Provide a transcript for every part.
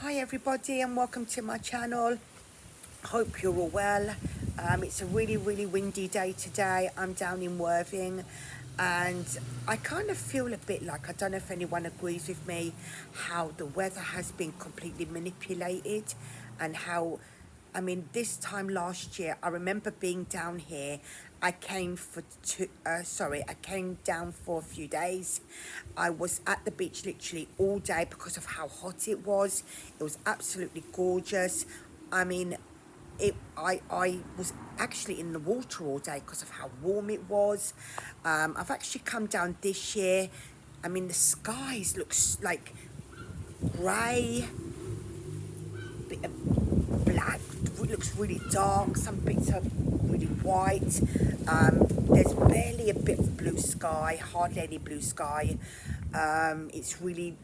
Hi everybody and welcome to my channel. Hope you're all well. It's a really windy day today. I'm down in Worthing and I kind of feel a bit like, I don't know if anyone agrees with me, how the weather has been completely manipulated and how, this time last year, I remember being down here. I came down for a few days. I was at the beach literally all day because of how hot it was. It was absolutely gorgeous. I mean, I was actually in the water all day because of how warm it was. I've actually come down this year. The skies looks like grey, bit of black, it looks really dark, some bits are really white. There's barely a bit of blue sky, hardly any blue sky. It's really,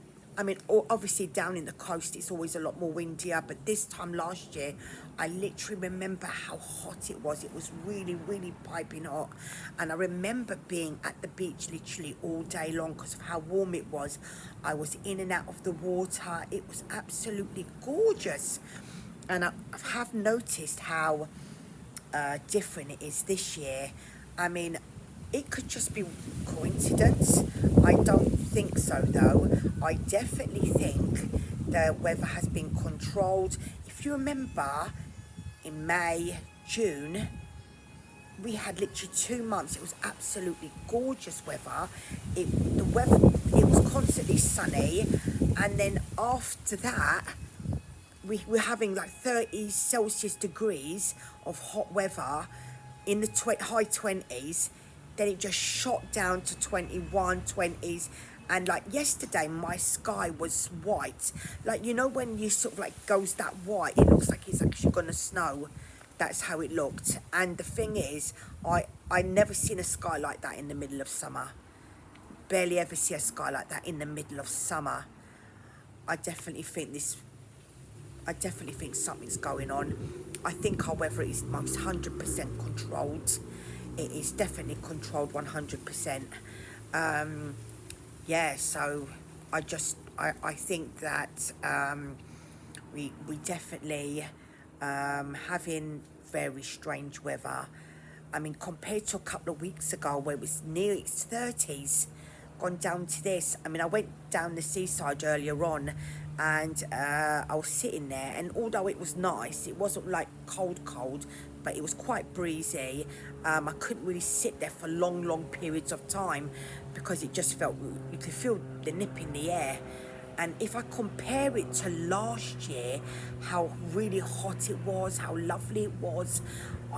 obviously down in the coast it's always a lot more windier, but this time last year I literally remember how hot it was. It was really piping hot, and I remember being at the beach literally all day long because of how warm it was. I was in and out of the water. It was absolutely gorgeous, and I have noticed how different it is this year. It could just be coincidence. I don't think so though. I definitely think the weather has been controlled. If you remember, in May, June, we had literally 2 months. It was absolutely gorgeous weather. The weather, it was constantly sunny, and then after that, we were having like 30 Celsius degrees of hot weather in the high 20s. Then it just shot down to 21, 20s. And like yesterday, my sky was white. Like, you know, when you sort of like goes that white, it looks like it's actually gonna snow. That's how it looked. And the thing is, I never seen a sky like that in the middle of summer. Barely ever see a sky like that in the middle of summer. I definitely think something's going on. I think our weather is most 100% controlled. It is definitely controlled 100%. Yeah, so I think that we definitely having very strange weather. Compared to a couple of weeks ago where it was near its 30s, gone down to this. I went down the seaside earlier on, and I was sitting there, and although it was nice, it wasn't like cold, but it was quite breezy. I couldn't really sit there for long periods of time because it just felt, you could feel the nip in the air. And if I compare it to last year, how really hot it was, how lovely it was,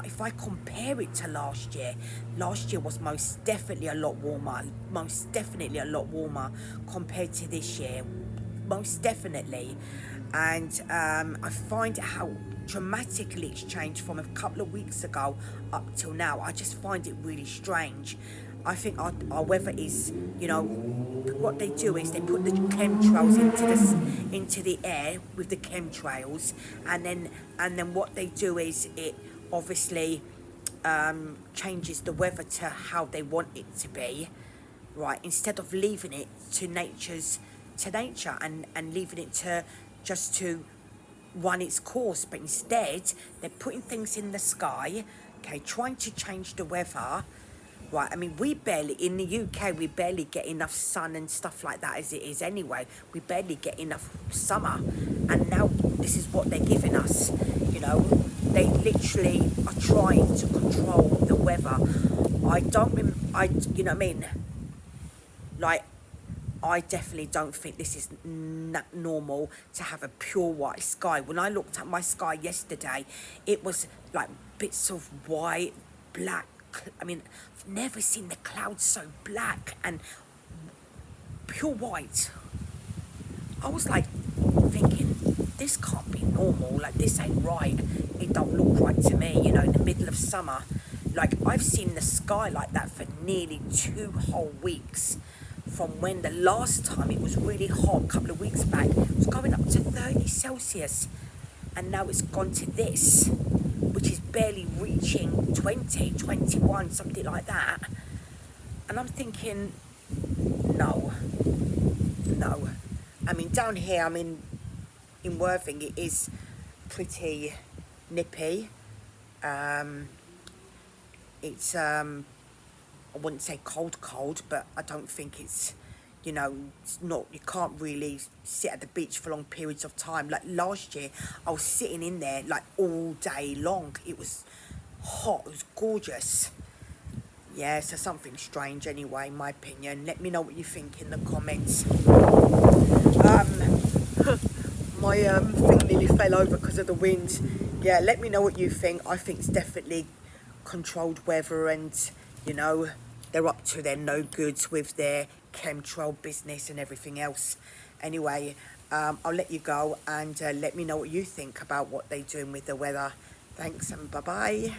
if I compare it to last year was most definitely a lot warmer, compared to this year, most definitely. And I find how dramatically it's changed from a couple of weeks ago up till now. I just find it really strange. I think our weather is, you know, what they do is they put the chemtrails into the air with the chemtrails, and then what they do is it obviously changes the weather to how they want it to be, right? Instead of leaving it to nature and leaving it to just to run its course, but instead they're putting things in the sky, okay, trying to change the weather. Right, we barely, in the UK, we barely get enough sun and stuff like that as it is anyway. We barely get enough summer. And now this is what they're giving us, you know. They literally are trying to control the weather. You know what I mean? Like, I definitely don't think this is normal to have a pure white sky. When I looked at my sky yesterday, it was like bits of white, black. I've never seen the clouds so black and pure white. I was like thinking, this can't be normal, like this ain't right. It don't look right to me, you know, in the middle of summer. Like, I've seen the sky like that for nearly 2 whole weeks. From when the last time it was really hot, a couple of weeks back, it was going up to 30 Celsius. And now it's gone to this, which is barely reaching 20, 21, something like that. And I'm thinking, no. Down here, in Worthing it is pretty nippy. It's I wouldn't say cold, but I don't think it's, you know, it's not, you can't really sit at the beach for long periods of time. Like last year, I was sitting in there like all day long. It was hot, it was gorgeous. Yeah, so something strange anyway, in my opinion. Let me know what you think in the comments. My thing nearly fell over because of the wind. Yeah, let me know what you think. I think it's definitely controlled weather, and you know, they're up to their no goods with their chemtrail business and everything else. Anyway, I'll let you go, and let me know what you think about what they're doing with the weather. Thanks, and bye bye.